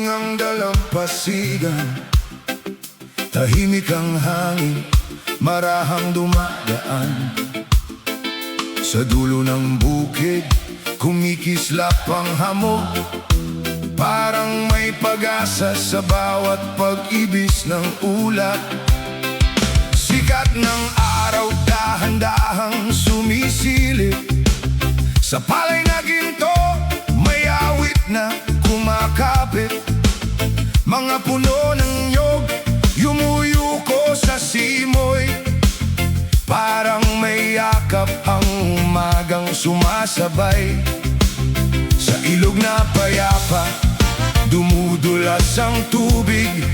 ang dalampasigan, tahimik ang hangin, marahang dumadaan. Sa dulo ng bukid, kumikislap ang hamog, parang may pag-asa sa bawat pag-ibis ng ulap. Sikat ng araw, dahan-dahang sumisilip sa palay na ginto, may awit na kumakapit. Mga puno ng nyog, yumuyuko sa simoy, parang may yakap ang umagang sumasabay. Sa ilog na payapa, dumudulas ang tubig,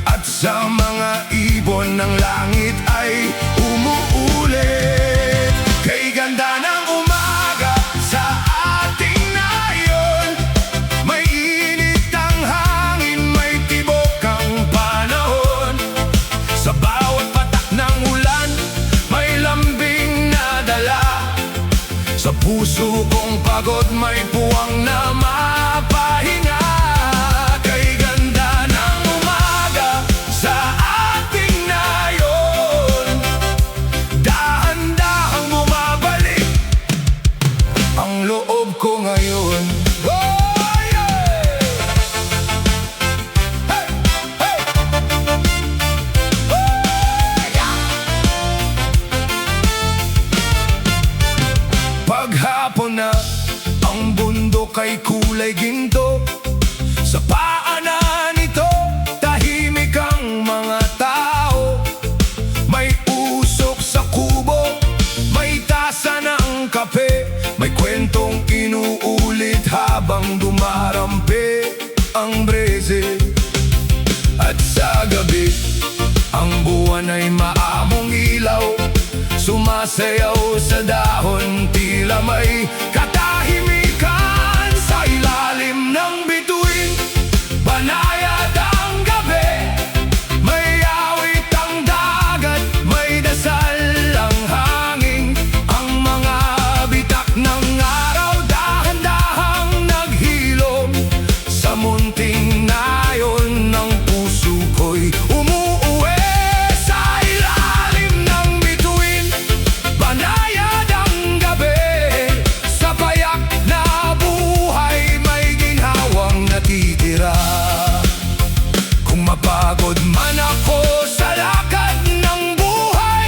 at sa mga ibon ng langit ay umuulit. Kay ganda ng umaga sa ating nayon, may init ang hangin, may tibok ang panahon. Sa bawat patak ng ulan, may lambing na dala. Sa puso kong pagod, may puwang na mapahinga. Kay ganda ng umaga sa ating nayon, dahan-dahang bumabalik ang loob ko ngayon. Oh, yeah! Hey! Hey! Oh, yeah! Paghapon na, ang bundok ay kulay ginto. Sa paanan nito, tahimik ang mga tao. May usok sa kubo, may tasa ng kape, may kwentong inuulit habang dumarampi ang breze. At sa gabi, ang buwan ay maamong ilaw, sumasayaw sa dahon, tila may katahimikan. Sa ilalim ng bituin, banayad ang gabi, may awit ang dagat, may dasal ang hangin. Ang mga bitak ng araw, dahan-dahang naghilom sa munting nayon ng puso ko'y umuuwi. Sa ilalim ng bituin, banayad ang gabi, sa payak na buhay may ginhawang natitira. Kung mapagod man ako sa lakad ng buhay,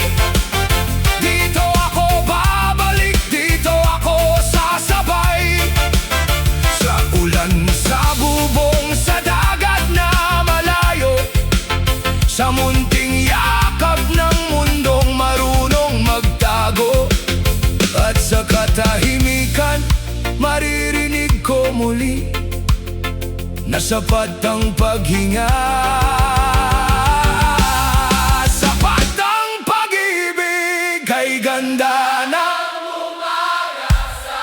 dito ako babalik, dito ako sasabay. Sa ulan, sa bubong, sa dagat na malayo, sa munting yakap ng mundong marunong magtago. At sa katahimikan, maririnig ko muli na sapat ang paghinga, sapat ang pag-ibig. Kay ganda ng umaga sa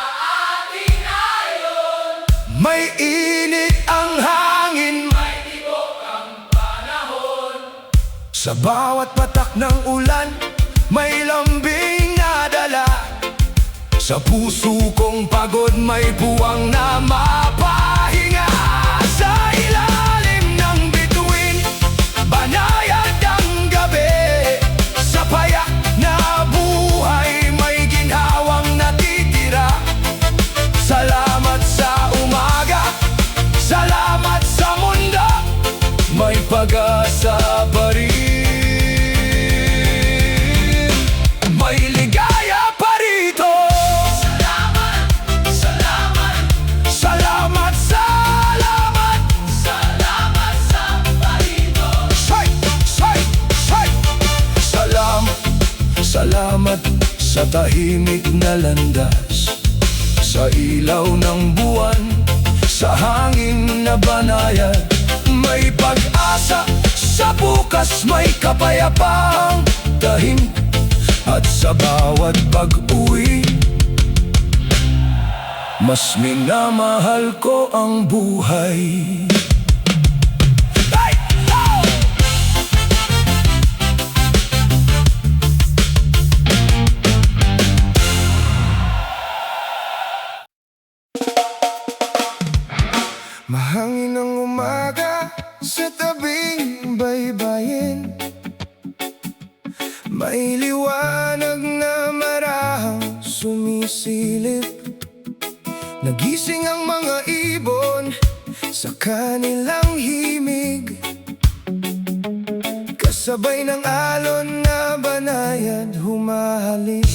ating nayon, may init ang hangin, may tibok ang panahon. Sa bawat patak ng ulan, may lambing na dala. Sa puso kong pagod, may puwang na mapahinga. Sa ilalim ng bituin, banayad ang gabi, sa payak na buhay may ginhawang natitira. Salamat sa umaga, salamat sa mundo, may pag-asa pa rin, may ligaya pa rito. Salamat, salamat, salamat, salamat, salamat sa parito. Say, say, say. Salamat, salamat sa tahimik na landas, sa ilaw ng buwan, sa hangin na banayad. May pag-asa sa bukas, may kapayapang tahimik. At sa bawat pag-uwi, mas minamahal ko ang buhay. Hey! Oh! Mahangin ang umaga May liwanag na marahang sumisilip. Nagising ang mga ibon sa kanilang himig, kasabay ng alon na banayad humahalik.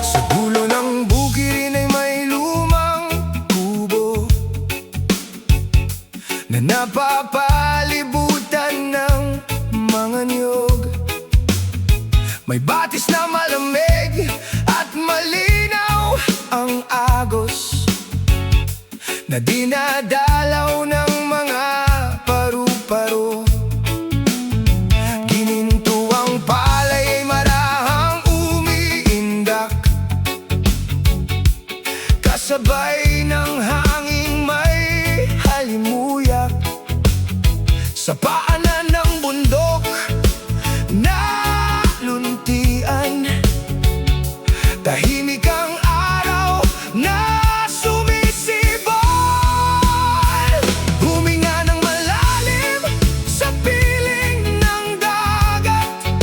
Sa dulo ng bukid ay may lumang kubo na napapalibutan ng mga niyog. May batis na malamig at malinaw ang agos na dinadalaw ng mga paru-paro. Ginintuang palay ay marahang umiindak, kasabay ng hanging may halimuyak. Sa paanan ng bundok na luntian, tahimik ang araw na sumisibol. Huminga ng malalim sa piling ng dagat,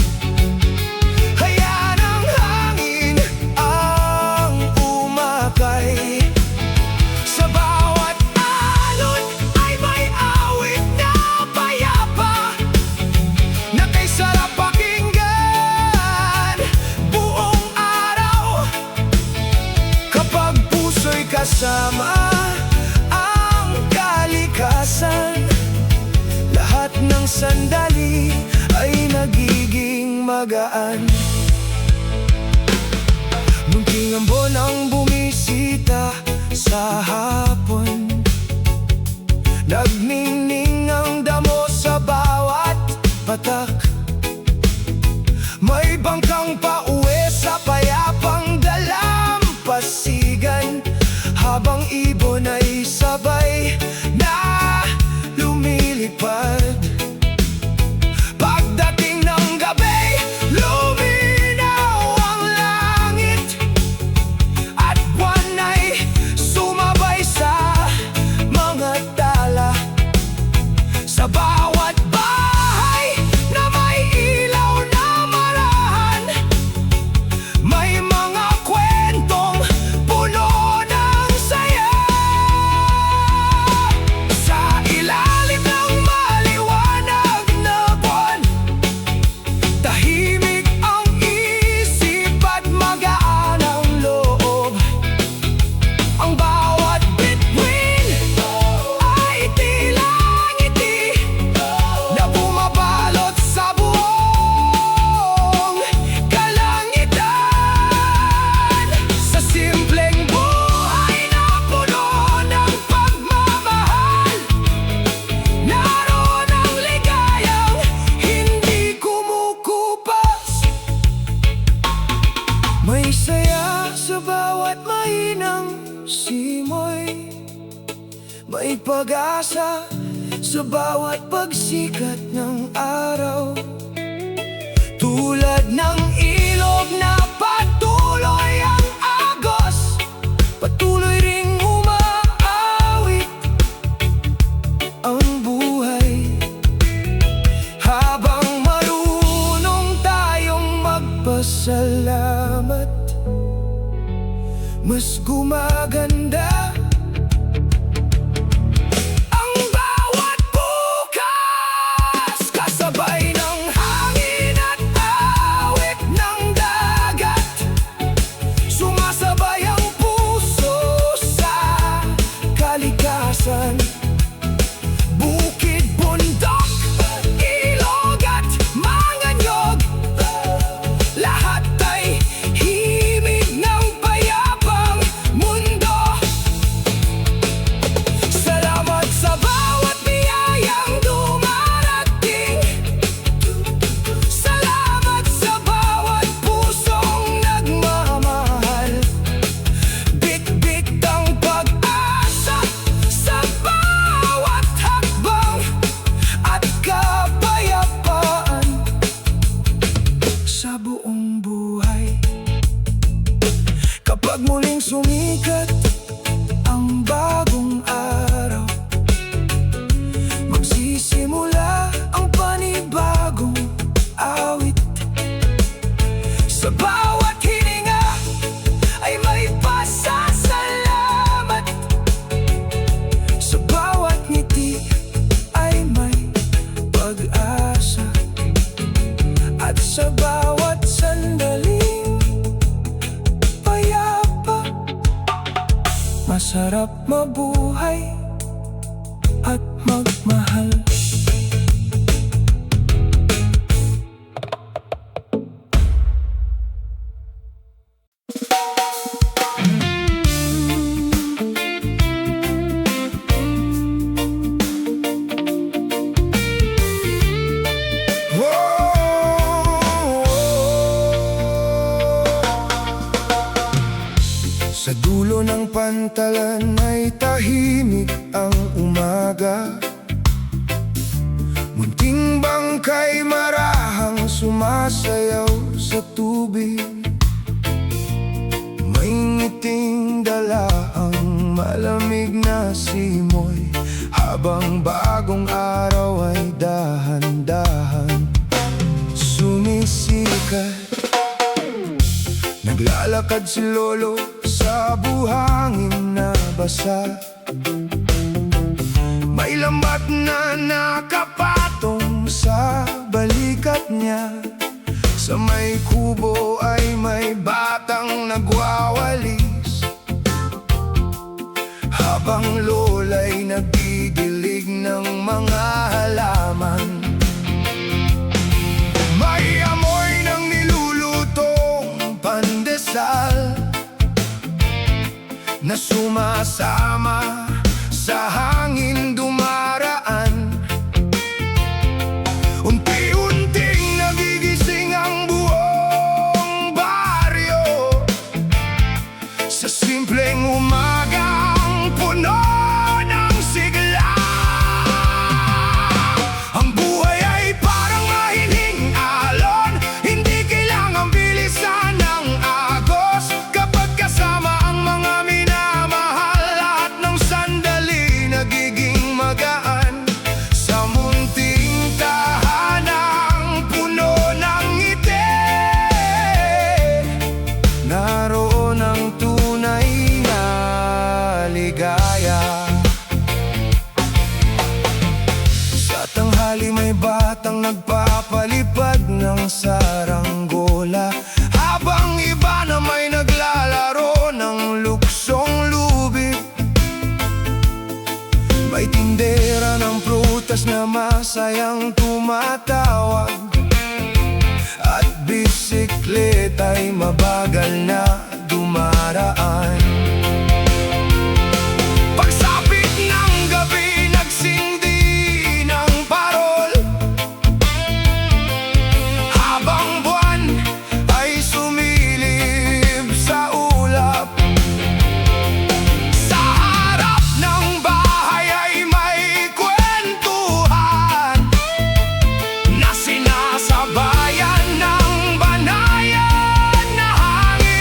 hayaan ang hangin ang umakay. Sa bawat alon ay may awit na payapa na kay sarap pakinggan buong araw. Kapag puso'y kasama ang kalikasan, lahat ng sandali ay nagiging magaan. Munting ambon ang bumisita sa hapon, nagningning ang damo sa bawat patak. May bangkang pauwi sa payapang dalampasigan, habang ibon ay sabay na lumilipad. Pagdating ng gabi, luminaw ang langit at buwan ay sumabay sa mga tala. Sa bawat bahay na may ilaw na marahan, may mga kwentong puno ng saya. Sa ilalim ng maliwanag na buwan, tahimik ang isip at magaan ang loob. Ang bawat bituin ay tila ngiti na bumabalot sa buong kalangitan. Sa simpleng buhay na puno ng pagmamahal, naroon ang ligayang hindi kumukupas. May saya sa bawat mahinang simoy, may pag-asa sa bawat pagsikat ng araw. Tulad ng ilog na patuloy ang agos, patuloy ring umaawit ang buhay. Habang marunong tayong magpasalamat, mas gumaganda ang bawat bukas. Kasabay ng hangin at awit ng dagat, sumasabay ang puso sa kalikasan. Bukid, bundok, ilog at mga niyog, lahat ay himig ng payapang mundo. muling sumikat ang bagong araw, magsisimula ang panibagong awit. Sa bawat hininga ay may pasasalamat, sa bawat ngiti ay may pag-asa, at sa bawat sandaling payapa, masarap mabuhay at magmahal. Sa dulo ng pantalan ay tahimik ang umaga, munting bangkay marahang sumasayaw sa tubig. May ngiting dala ang malamig na simoy, habang bagong araw ay dahan-dahan sumisikat. Naglalakad si Lolo sa buhangin na basa, may lambat na nakapatong sa balikat niya. Sa may kubo ay may batang nagwawalis, habang lola'y nagdidilig ng mga halaman. May amoy ng nilulutong pandesal na sumasama sa hangin dumaraan. Unti-unting nagigising ang buong baryo sa simpleng umagang puno ng sigla. Ang buhay ay parang mahiling alon, hindi kailangang bilisan ng agos. Kapag kasama ang mga minamahal, lahat ng sandali nagiging magaan. Sa munting tahanang puno ng ngiti, naroon ang tunay na ligaya. Sa tanghali may batang nagpapalipad ng saranggola, habang iba na may naglalaro ng luksong lubid. May tindera ng prutas na masayang tumatawag, at bisikleta'y mabagal na dumaraan. Pagsapit ng gabi, nagsindi ng parol, habang buwan ay sumilip sa ulap. Sa harap ng bahay ay may kwentuhan na sinasabayan ng banayan na hangin.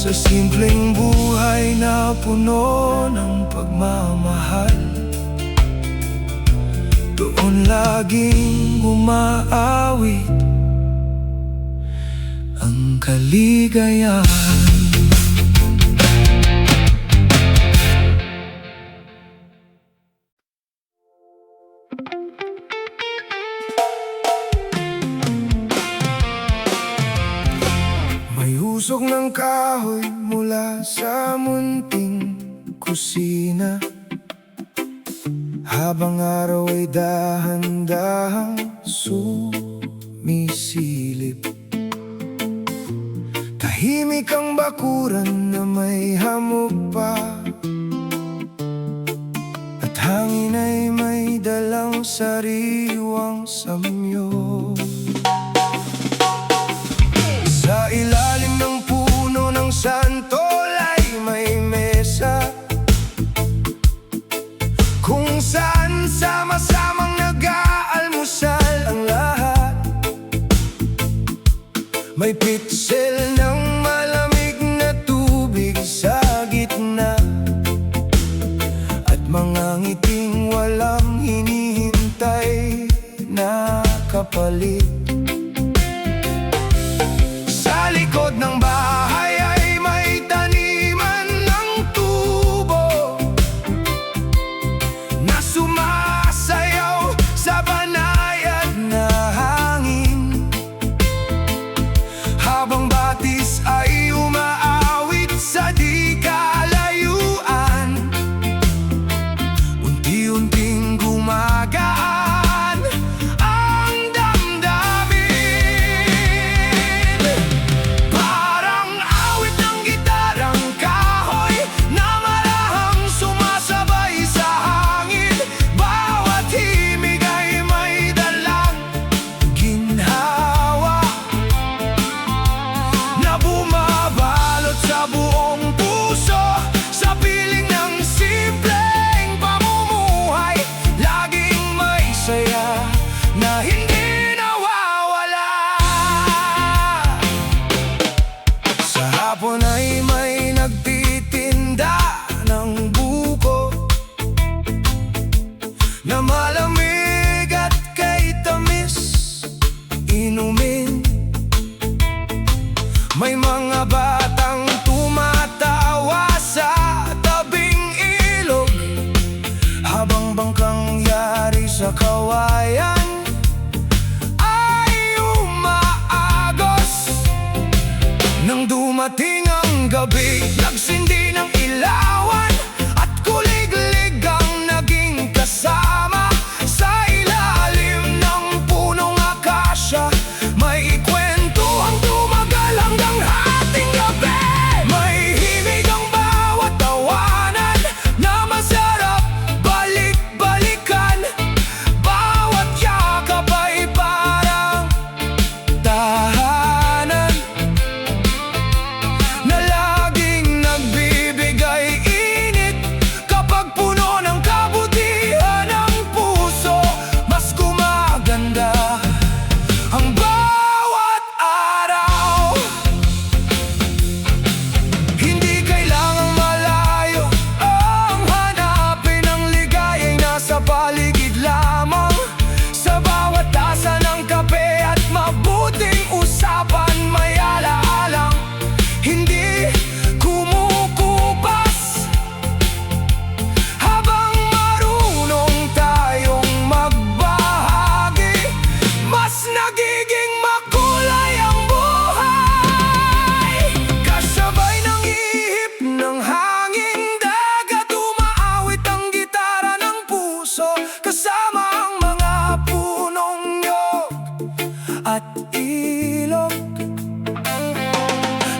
Sa simpleng buhay na puno ng pagmamahal, doon laging umaawit ang kaligayahan. May usok ng kahoy mula sa munting kusina, habang araw ay dahan-dahang sumisilip. Tahimik ang bakuran na may hamog pa, at hangin ay may dalang sariwang samyo. Sa ilalim ng puno ng santol ay may mesa, kung saan sama-samang nag-aalmusal ang lahat. May pitsel ng malamig na tubig sa gitna, at mga ngiting walang hinihintay na kapalit. Sa likod ng bahay ay may taniman ng tubo na sumasayaw sa banayad na hangin, habang batis ay umaawit sa di kalayuan. Unti-unting gumagaan ang damdamin, parang awit ng gitarang kahoy na marahang sumasabay sa hangin. Bawat himig ay may dalang ginhawa na bumabalot sa buong puso, sa piling ng simpleng pamumuhay. Laging may saya na hindi nawawala. Sa hapon ay may nagtitinda ng buko na malamig at kay tamis inumin. May mga batang tumatawa sa tabing ilog, habang bangkang yari sa kawayan ay umaagos. Nang dumating ang gabi, nagsindi ng ilawan, at kuliglig ang naging kasama. Sa ilalim ng punong akasya, may ikwentuhang tumagal hanggang hating gabi. May himig ang bawat tawanan na masarap balik-balikan. Bawat yakap ay parang tahanan na laging nagbibigay init. Kapag puno ng kabutihan ang puso, mas gumaganda ang bawat araw. Hindi kailangang malayo ang hanapin ang ligaya'y nasa paligid lamang. Sa bawat tasa ng kape at mabuting usapan, may alaalang hindi kumukupas. Habang marunong tayong magbahagi, mas nagiging makulay ang buhay. Kasabay ng ihip ng hangin dagat, umaawit ang gitara ng puso, kasama ang mga punong nyog at ilog.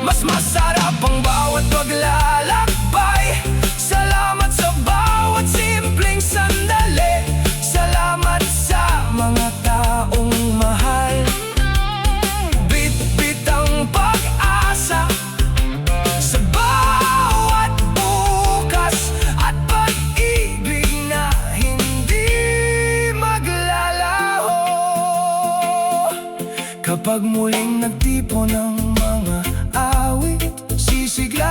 Mas masarap ang bawat paglalakbay. Salamat sa bawat simpleng sandali. Salamat sa mga taong mahal. Bit-bit ang pag-asa sa bawat bukas, at pag-ibig na hindi maglalaho. Kapag muling nagtipon ng mga awit, sisigla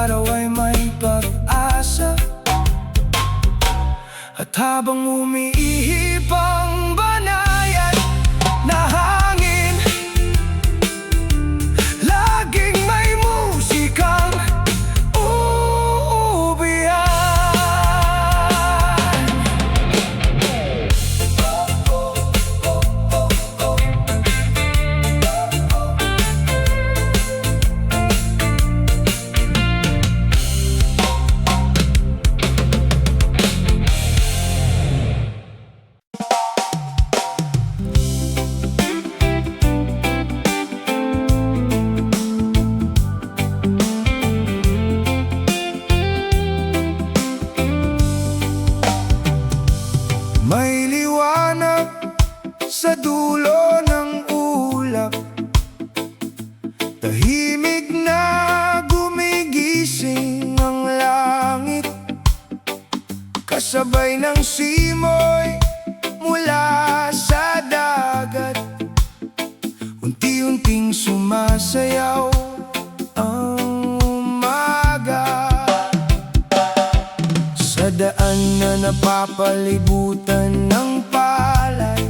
araw ay may pag-asa. At habang umiihip ang banayad na hangin, laging may musikang uubiyan. May liwanag sa dulo ng ulap, tahimik na gumigising ang langit, kasabay ng simoy mula sa dagat. Unti-unting sumasayaw ang umaga sa daan na napapalibutan ng palay.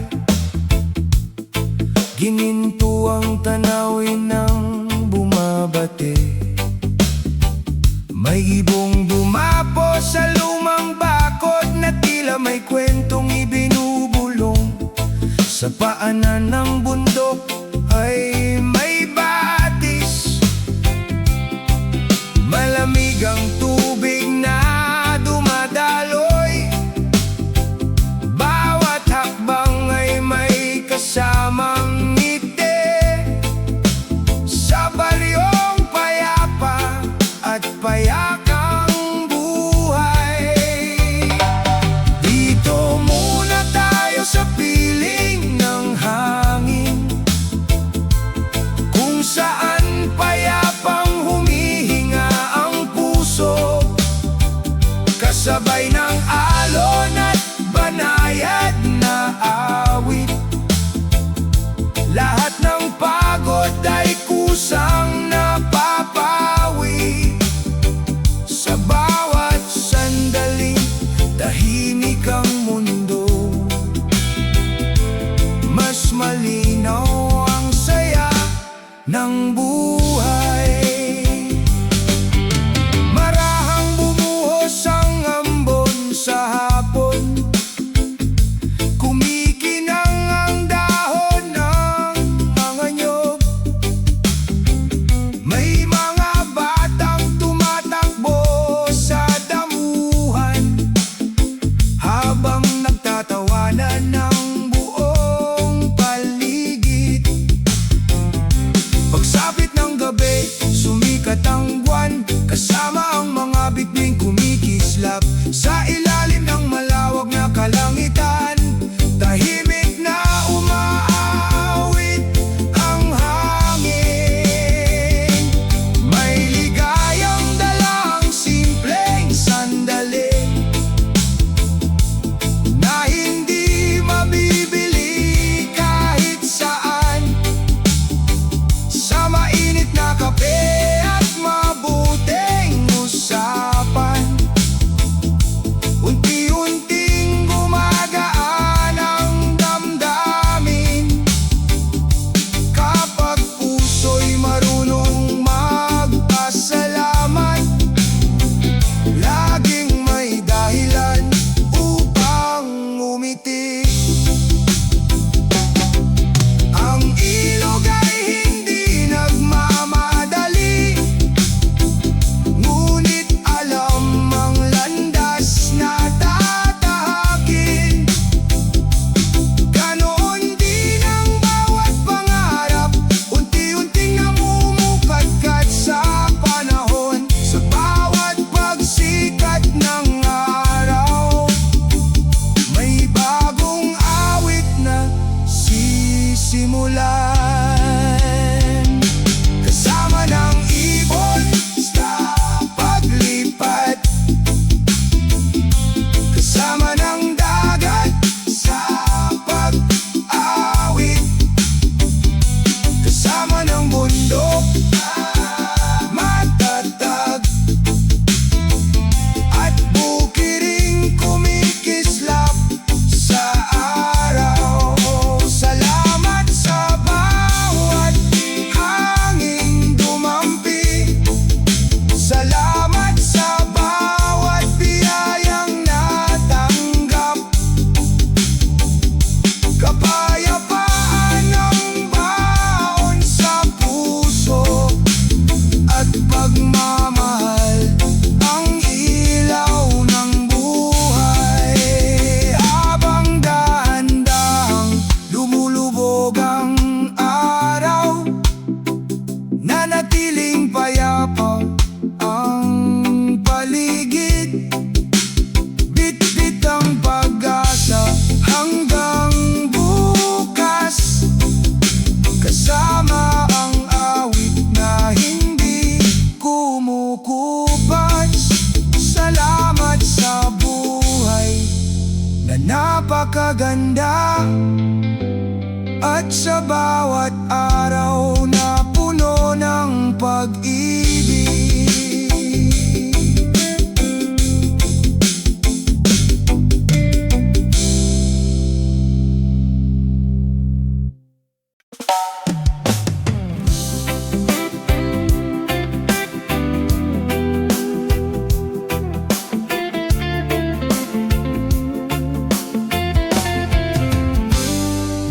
Gininto ang tanawin ng bumabate. May ibong dumapo sa lumang bakod na tila may kwentong ibinubulong. Sa paanan ng bundok ay may batis, malamig ang tubig na dumadaloy. Bawat hakbang ay may kasamang ngiti, sa baryong payapa at payakang buhay. Dito muna tayo sa piling ng hangin, kung saan payapang humihinga ang puso, kasabay ng alon at banayad na awit. Lahat ng pagod ay kusang napapawi. Sa bawat sandaling tahimik ang mundo, mas malinaw ang saya ng buhay. Marahang bumuhos ang ambon sa hapon, kumikinang ang dahon ng mga nyog. May mga batang tumatakbo sa damuhan, habang nagtatawanan ng buong paligid. Pagsapit ng gabi, sumikat ang buwan, kasama ang mga bituin kumikislap sa ilalim ng malawak na kalangitan. Tahimik na umaawit ang hangin, may ligayang dalang simpleng sandali na hindi mabibili kahit saan. Sa mainit na kape at mabuting usapan, unti-unting gumagaan ang damdamin. Kapag puso'y marunong magpasalamat, laging may dahilan upang umiti. Ang ilog ay hindi nagmamadali, ngunit alam ang landas na tatahakin. Ganoon din ang bawat pangarap, unti-unting namumukadkad sa panahon. Sa bawat pagsikat ng araw, may bagong awit na sisimulan. Kasama ng ibon sa paglipat, kasama ng dagat sa pag-awit, kasama ng bundok matatag maganda, at sa bawat araw na puno ng pag-ibig.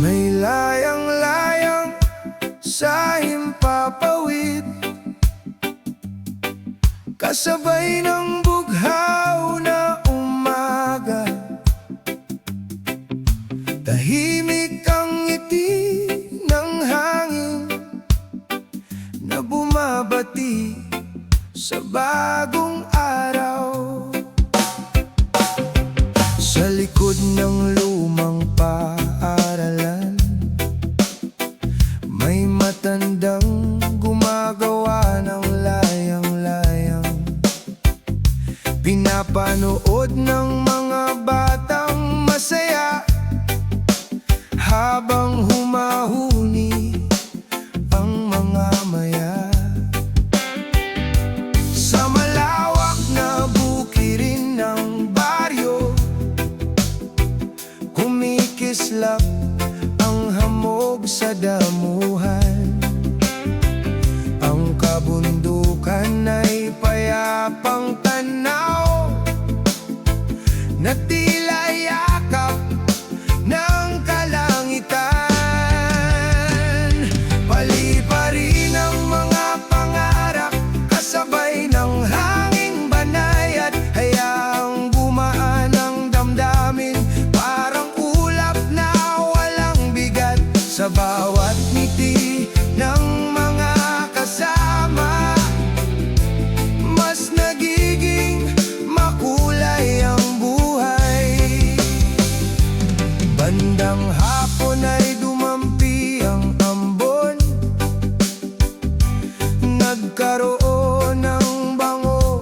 May layang-layang sa himpapawid, kasabay ng bughaw na umaga. Tahimik ang ngiti ng hangin na bumabati sa bagong araw. Sa likod ng lumang paaralan, may matandang gumagawa ng layang-layang, pinapanood ng mga batang masaya habang humahuni ang mga maya. Sa malawak na bukirin ng baryo, kumikislap ang hamog sa damuhan. Ang kabundukan ay payapang tanaw na tila yakap ng kalangitan. Paliparin ang mga pangarap, kasabay ng hanging banay, at hayaang gumaan ang damdamin, parang ulap na walang bigat. Sa bawat ngiti ng mga kasama, mas nagiging makulay ang buhay. Bandang hapon ay dumampi ang ambon, nagkaroon ng bango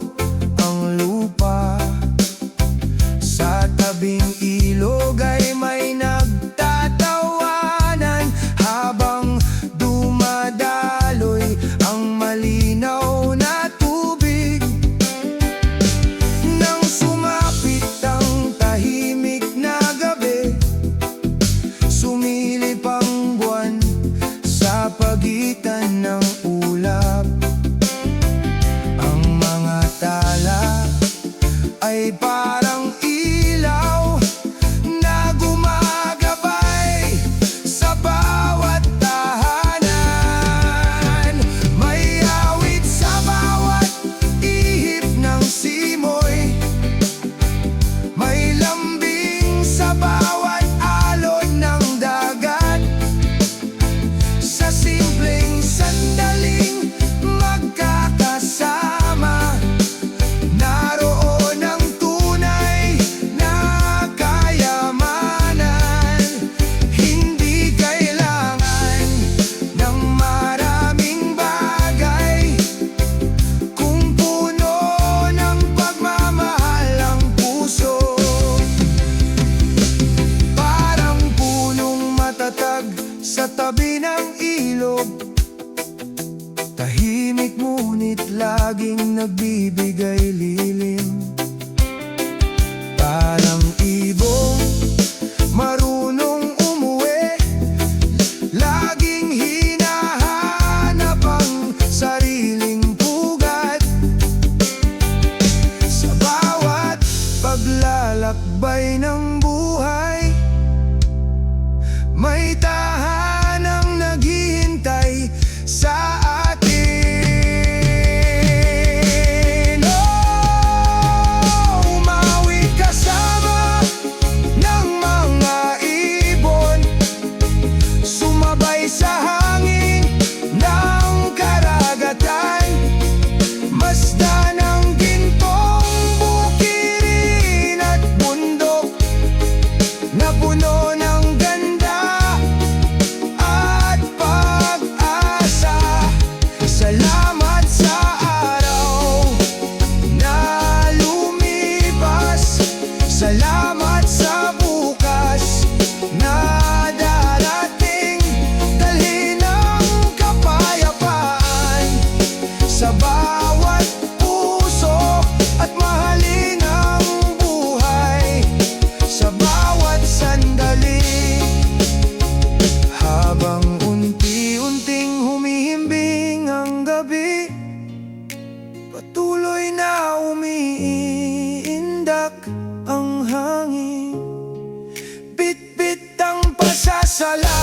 ang lupa. Sa tabing ilog ay may nagtatawanan habang dumadaloy ang malinaw na tubig. Nang sumapit ang tahimik na gabi, sumilip ang buwan sa pagitan ng ulap. Ang mga tala ay parang ilaw na gumagabay sa bawat tahanan. May awit sa bawat ihip ng simoy, may lambing sa bawat alon ng dagat. Sa simpleng sandaling magkakasama, naroon ang tunay na kayamanan. Hindi kailangan ng maraming bagay kung puno ng pagmamahal ang puso. Parang punong matatag sa tabi ng ilog, tahimik ngunit laging nagbibigay lilim. Parang ibong marunong umuwi, laging hinahanap ang sariling pugad. Sa bawat paglalakbay ng buhay, may tahanang naghihintay sa atin. Oh! pasasalamat